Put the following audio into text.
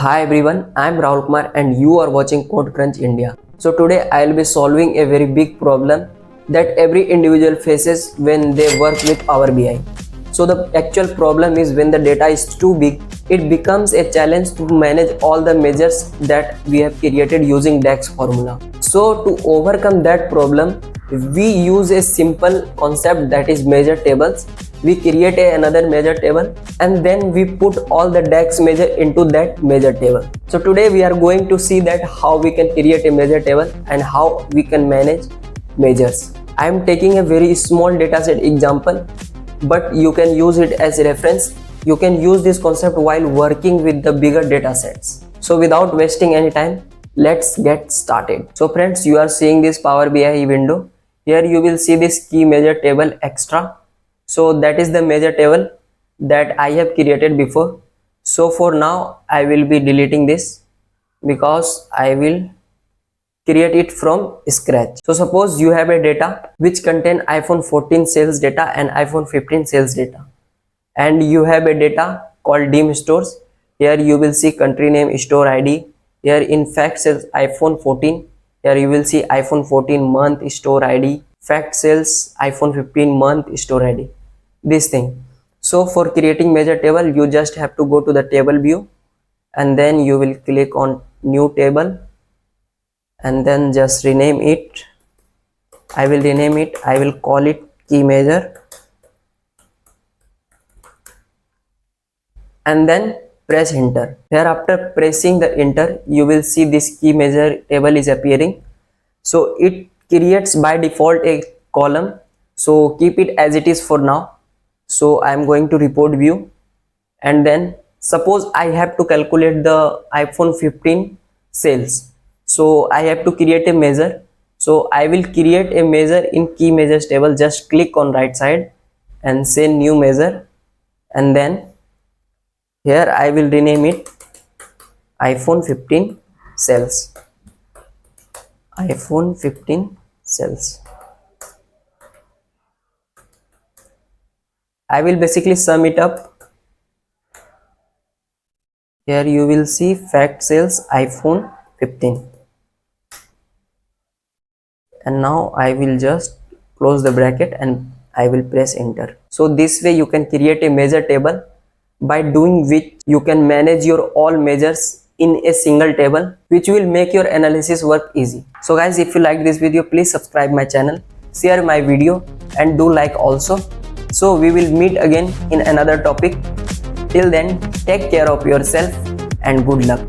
Hi everyone, I am Rahul Kumar and you are watching Code Crunch India. So today I will be solving a very big problem that every individual faces when they work with Powerbi. So the actual problem is when the data is too big, it becomes a challenge to manage all the measures that we have created using DAX formula. So to overcome that problem, we use a simple concept that is measure tables. We create another measure table and then we put all the DAX measure into that measure table. So today we are going to see that how we can create a measure table and how we can manage measures. I am taking a very small dataset example, but you can use it as a reference. You can use this concept while working with the bigger datasets. So without wasting any time, let's get started. So friends, you are seeing this Power BI window. Here you will see this key measure table extra. So that is the measure table that I have created before. So for now I will be deleting this because I will create it from scratch. So suppose you have a data which contain iPhone 14 sales data and iPhone 15 sales data, and you have a data called dim stores. Here you will see country name, store ID. Here in fact sales iPhone 14. Here you will see iPhone 14 month, store ID. Fact sales iPhone 15 month, store ID. This thing. So for creating measure table, you just have to go to the table view and then you will click on new table and then just rename it. I will rename it. I will call it key measure and then press enter. Here after pressing the enter, you will see this key measure table is appearing. So it creates by default a column. So keep it as it is for now. So I am going to report view and then suppose I have to calculate the iPhone 15 sales. So I have to create a measure. So I will create a measure in key measures table. Just click on right side and say new measure, and then here I will rename it iPhone 15 sales. iPhone 15 sales. I will basically sum it up. Here you will see fact sales iPhone 15. And now I will just close the bracket and I will press enter. So this way you can create a measure table by doing which you can manage your all measures in a single table, which will make your analysis work easy. So guys, if you like this video, please subscribe my channel, share my video and do like also. So we will meet again in another topic. Till then, take care of yourself and good luck.